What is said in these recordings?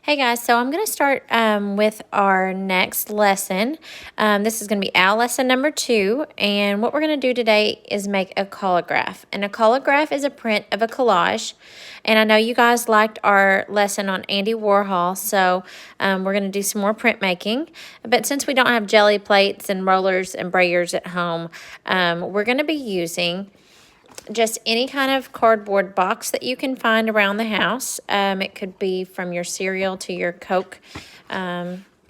Hey guys, so I'm going to start with our next lesson. This is going to be owl lesson number 2, and what we're going to do today is make a collagraph. And a collagraph is a print of a collage, and I know you guys liked our lesson on Andy Warhol, so we're going to do some more printmaking. But since we don't have jelly plates and rollers and brayers at home, we're going to be using just any kind of cardboard box that you can find around the house. It could be from your cereal to your Coke,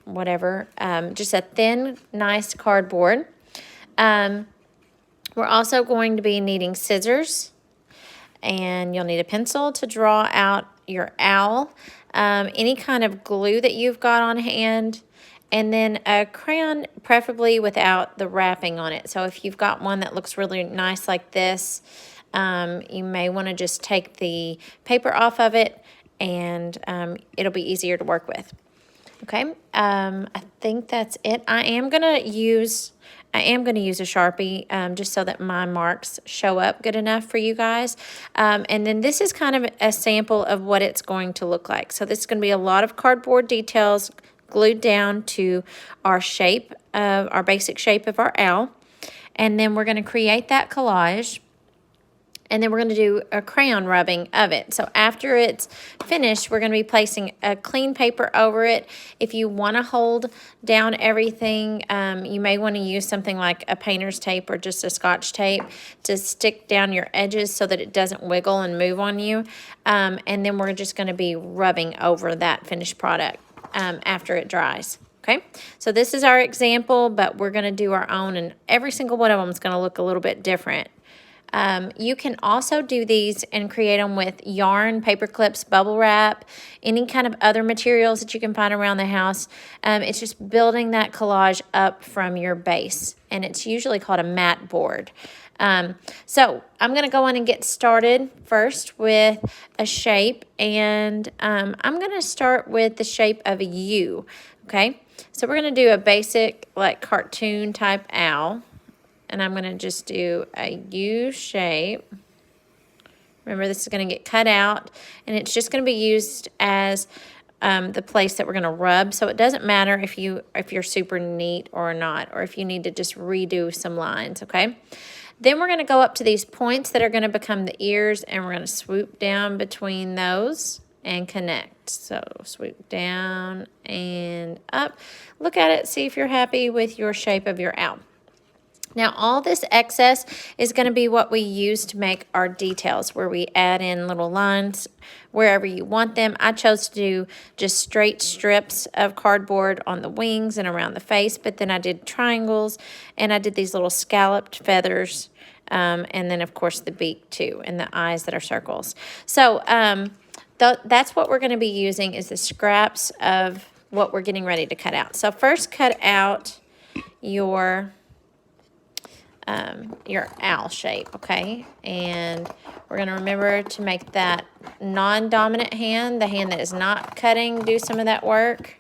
whatever. Just a thin, nice cardboard. We're also going to be needing scissors, and you'll need a pencil to draw out your owl, any kind of glue that you've got on hand, and then a crayon, preferably without the wrapping on it. So if you've got one that looks really nice like this, you may want to just take the paper off of it, and it'll be easier to work with. Okay, I think that's it. I am gonna use a Sharpie just so that my marks show up good enough for you guys. And then this is kind of a sample of what it's going to look like. So this is going to be a lot of cardboard details glued down to our shape of our basic shape of our owl. And then we're going to create that collage. And then we're going to do a crayon rubbing of it. So after it's finished, we're going to be placing a clean paper over it. If you want to hold down everything, you may want to use something like a painter's tape or just a Scotch tape to stick down your edges so that it doesn't wiggle and move on you. And then we're just going to be rubbing over that finished product after it dries. Okay, so this is our example, but we're going to do our own, and every single one of them is going to look a little bit different. You can also do these and create them with yarn, paper clips, bubble wrap, any kind of other materials that you can find around the house. It's just building that collage up from your base, and it's usually called a mat board. So I'm going to go on and get started first with a shape, and I'm going to start with the shape of a U, okay? So we're going to do a basic, like, cartoon type owl. And I'm going to just do a U shape. Remember, this is going to get cut out, and it's just going to be used as the place that we're going to rub. So it doesn't matter if you're super neat or not, or if you need to just redo some lines, okay? Then we're going to go up to these points that are going to become the ears, and we're going to swoop down between those and connect. So swoop down and up. Look at it, see if you're happy with your shape of your owl. Now, all this excess is going to be what we use to make our details, where we add in little lines wherever you want them. I chose to do just straight strips of cardboard on the wings and around the face, but then I did triangles, and I did these little scalloped feathers, and then, of course, the beak, too, and the eyes that are circles. So that's what we're going to be using, is the scraps of what we're getting ready to cut out. So first, cut out your owl shape, okay? And we're going to remember to make that non-dominant hand, the hand that is not cutting, do some of that work.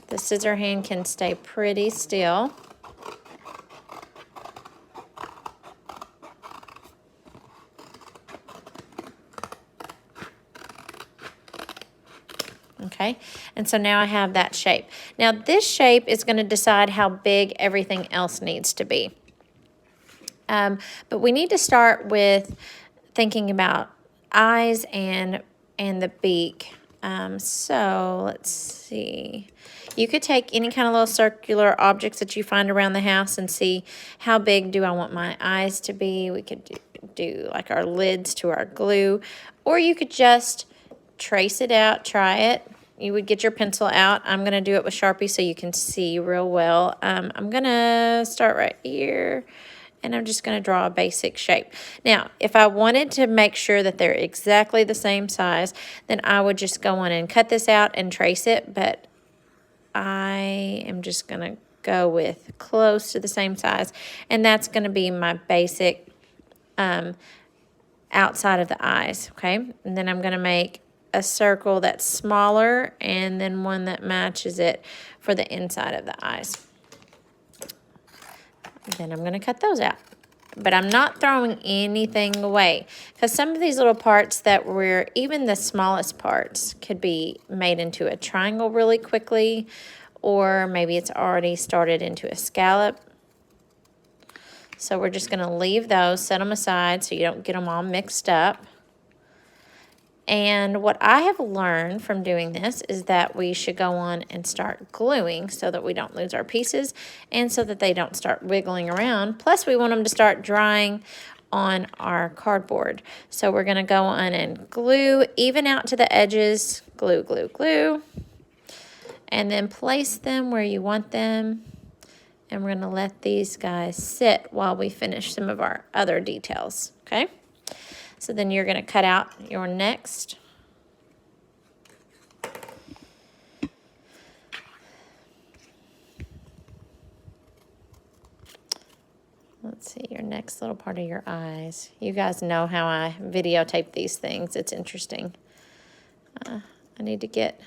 The scissor hand can stay pretty still. Okay, and so now I have that shape. Now this shape is going to decide how big everything else needs to be. But we need to start with thinking about eyes and the beak. So let's see. You could take any kind of little circular objects that you find around the house and see how big do I want my eyes to be. We could do like our lids to our glue, or you could just trace it out, try it. You would get your pencil out. I'm going to do it with Sharpie so you can see real well. I'm going to start right here, and I'm just going to draw a basic shape. Now, if I wanted to make sure that they're exactly the same size, then I would just go on and cut this out and trace it, but I am just going to go with close to the same size, and that's going to be my basic outside of the eyes, okay? And then I'm going to make a circle that's smaller, and then one that matches it for the inside of the eyes. Then I'm going to cut those out. but I'm not throwing anything away because some of these little parts that were, even the smallest parts, could be made into a triangle really quickly, or maybe it's already started into a scallop. So we're just going to leave those, set them aside so you don't get them all mixed up. And what I have learned from doing this is that we should go on and start gluing so that we don't lose our pieces and so that they don't start wiggling around. Plus, we want them to start drying on our cardboard. So we're going to go on and glue even out to the edges. Glue, glue, glue. And then place them where you want them. And we're going to let these guys sit while we finish some of our other details, okay? So then you're going to cut out your next. Let's see, your next little part of your eyes. You guys know how I videotape these things. It's interesting. I need to get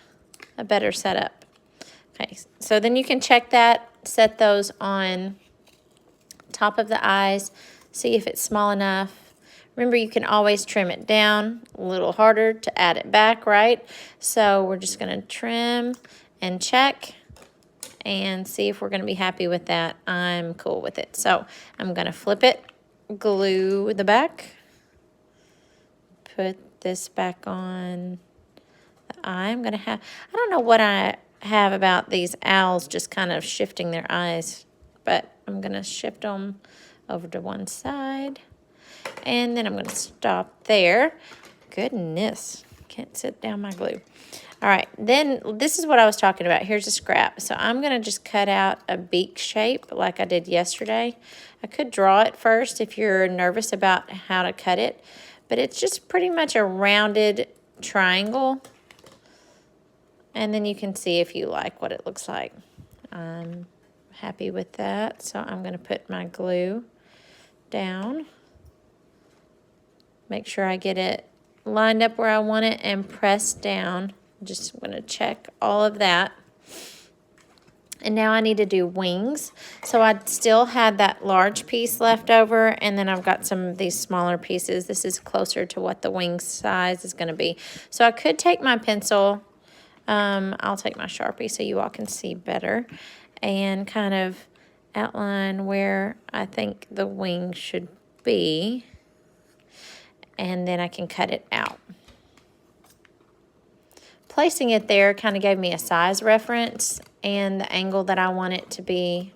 a better setup. Okay, so then you can check that, set those on top of the eyes, see if it's small enough. Remember, you can always trim it down a little harder to add it back, right? So we're just going to trim and check and see if we're going to be happy with that. I'm cool with it. So I'm going to flip it, glue the back, put this back on the eye. I'm going to have, I don't know what I have about these owls just kind of shifting their eyes, but I'm going to shift them over to one side. And then I'm going to stop there. Goodness, can't sit down my glue. All right, then this is what I was talking about. Here's a scrap. So I'm going to just cut out a beak shape like I did yesterday. I could draw it first if you're nervous about how to cut it, but it's just pretty much a rounded triangle. And then you can see if you like what it looks like. I'm happy with that. So I'm going to put my glue down. Make sure I get it lined up where I want it and press down. Just going to check all of that. And now I need to do wings. So I still had that large piece left over, and then I've got some of these smaller pieces. This is closer to what the wing size is going to be. So I could take my pencil. I'll take my Sharpie so you all can see better and kind of outline where I think the wing should be. And then I can cut it out. Placing it there kind of gave me a size reference and the angle that I want it to be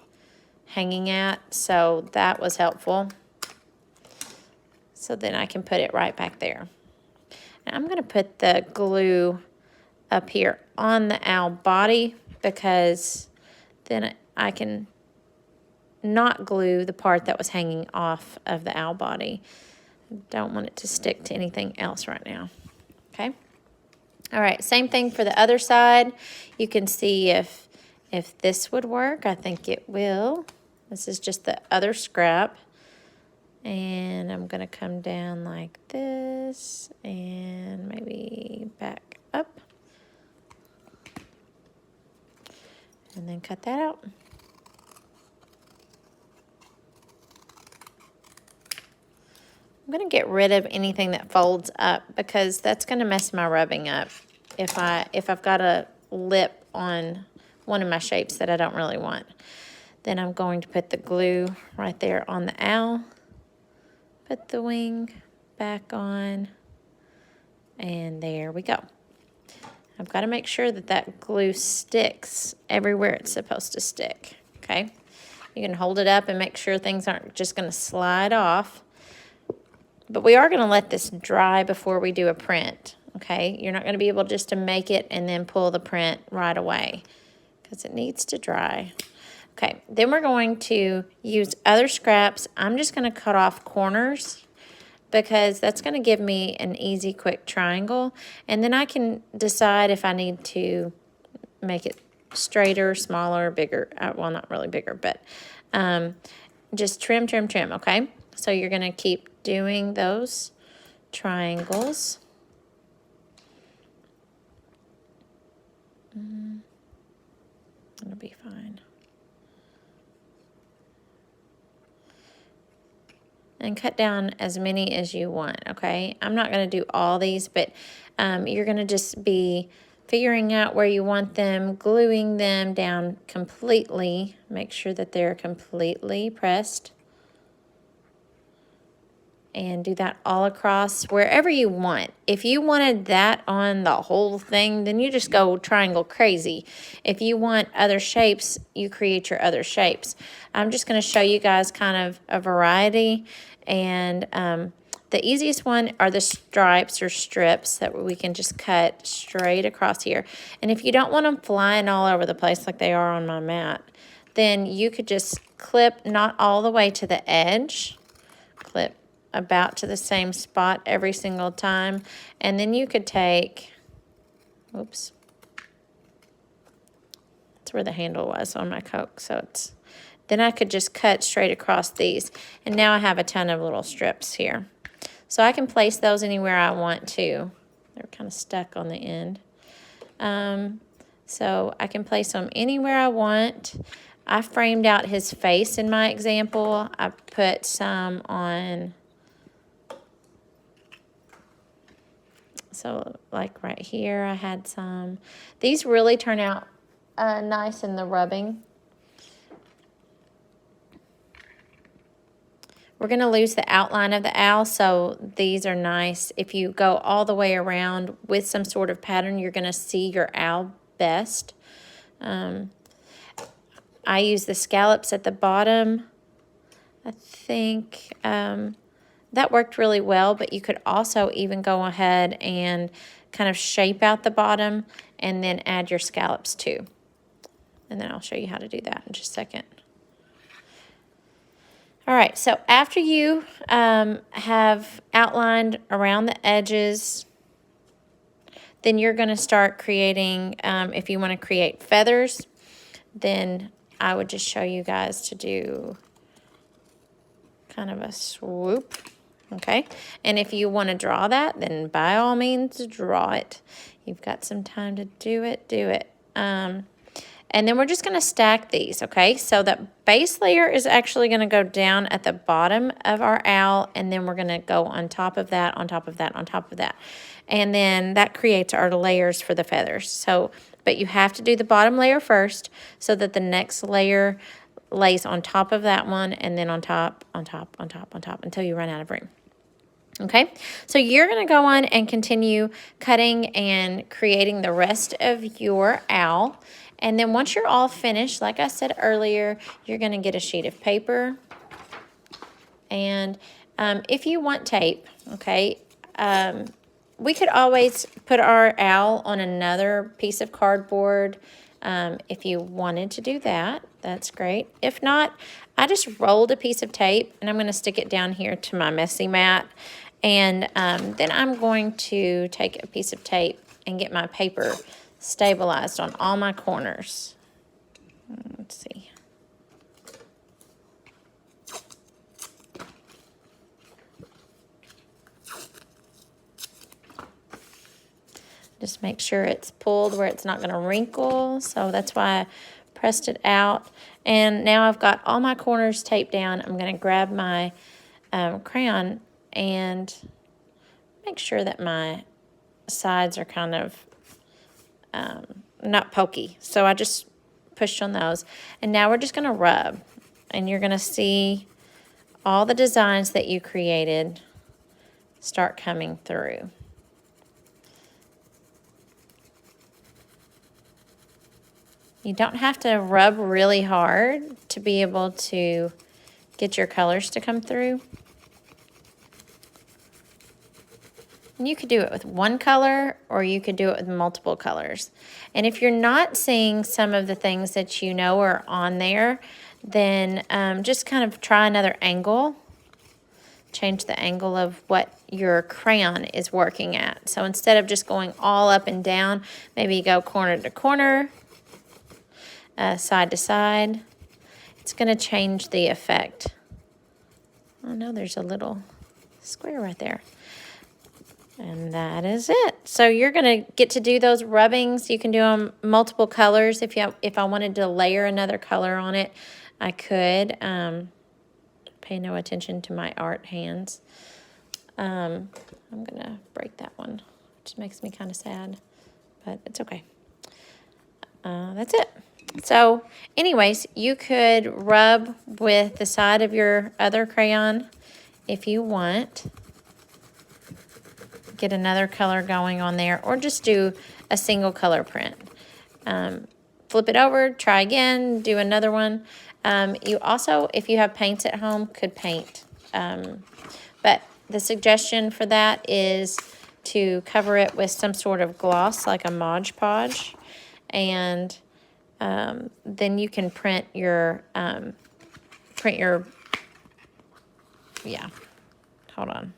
hanging at, so that was helpful. So then I can put it right back there. Now I'm going to put the glue up here on the owl body because then I can not glue the part that was hanging off of the owl body. Don't want it to stick to anything else right now. Okay. All right, same thing for the other side. You can see if this would work. I think it will. This is just the other scrap. And I'm going to come down like this and maybe back up. And then cut that out. I'm going to get rid of anything that folds up because that's going to mess my rubbing up if I've got a lip on one of my shapes that I don't really want. Then I'm going to put the glue right there on the owl. Put the wing back on. And there we go. I've got to make sure that that glue sticks everywhere it's supposed to stick. Okay? You can hold it up and make sure things aren't just going to slide off. But we are going to let this dry before we do a print, okay? You're not going to be able just to make it and then pull the print right away because it needs to dry. Okay, then we're going to use other scraps. I'm just going to cut off corners because that's going to give me an easy, quick triangle. And then I can decide if I need to make it straighter, smaller, bigger. Well, not really bigger, but just trim, trim, trim, okay? So you're going to keep doing those triangles. It'll be fine. and cut down as many as you want, okay? I'm not going to do all these, but you're going to just be figuring out where you want them, gluing them down completely. Make sure that they're completely pressed. And do that all across wherever you want. If you wanted that on the whole thing, then you just go triangle crazy. If you want other shapes, you create your other shapes. I'm just going to show you guys kind of a variety. And the easiest one are the stripes or strips that we can just cut straight across here. And if you don't want them flying all over the place like they are on my mat, then you could just clip not all the way to the edge, clip about to the same spot every single time. And then you could take, oops, that's where the handle was on my Coke. So it's, then I could just cut straight across these. And now I have a ton of little strips here. So I can place those anywhere I want to. They're kind of stuck on the end. So I can place them anywhere I want. I framed out his face in my example. I put some on, so like right here, I had some. These really turn out nice in the rubbing. We're going to lose the outline of the owl, so these are nice. If you go all the way around with some sort of pattern, you're going to see your owl best. I use the scallops at the bottom. I think that worked really well, but you could also even go ahead and kind of shape out the bottom and then add your scallops too. And then I'll show you how to do that in just a second. All right, so after you have outlined around the edges, then you're going to start creating, if you want to create feathers, then I would just show you guys to do kind of a swoop, okay? And if you want to draw that, then by all means, draw it. You've got some time to do it, do it. And then we're just going to stack these, okay? So that base layer is actually going to go down at the bottom of our owl, and then we're going to go on top of that, on top of that, on top of that. And then that creates our layers for the feathers. So, but you have to do the bottom layer first so that the next layer lays on top of that one, and then on top, on top, on top, on top, until you run out of room. Okay, so you're going to go on and continue cutting and creating the rest of your owl. And then once you're all finished, like I said earlier, you're going to get a sheet of paper. And if you want tape, okay, we could always put our owl on another piece of cardboard. If you wanted to do that, that's great. If not, I just rolled a piece of tape, and I'm going to stick it down here to my messy mat. And then I'm going to take a piece of tape and get my paper stabilized on all my corners. Let's see. Just make sure it's pulled where it's not going to wrinkle. So that's why I pressed it out. And now I've got all my corners taped down. I'm going to grab my crayon and make sure that my sides are kind of not pokey. So I just pushed on those. And now we're just going to rub. And you're going to see all the designs that you created start coming through. You don't have to rub really hard to be able to get your colors to come through. And you could do it with one color, or you could do it with multiple colors. And if you're not seeing some of the things that you know are on there, then just kind of try another angle. Change the angle of what your crayon is working at. So instead of just going all up and down, maybe go corner to corner, side to side. It's going to change the effect. Oh no, there's a little square right there. And that is it. So you're going to get to do those rubbings. You can do them multiple colors. If I wanted to layer another color on it, I could. pay no attention to my art hands. I'm going to break that one, which makes me kind of sad, but it's okay. That's it. So anyways, you could rub with the side of your other crayon if you want. Get another color going on there, or just do a single color print. Flip it over, try again, do another one. You also, if you have paints at home, could paint. But the suggestion for that is to cover it with some sort of gloss, like a Mod Podge, and then you can print your, yeah, hold on.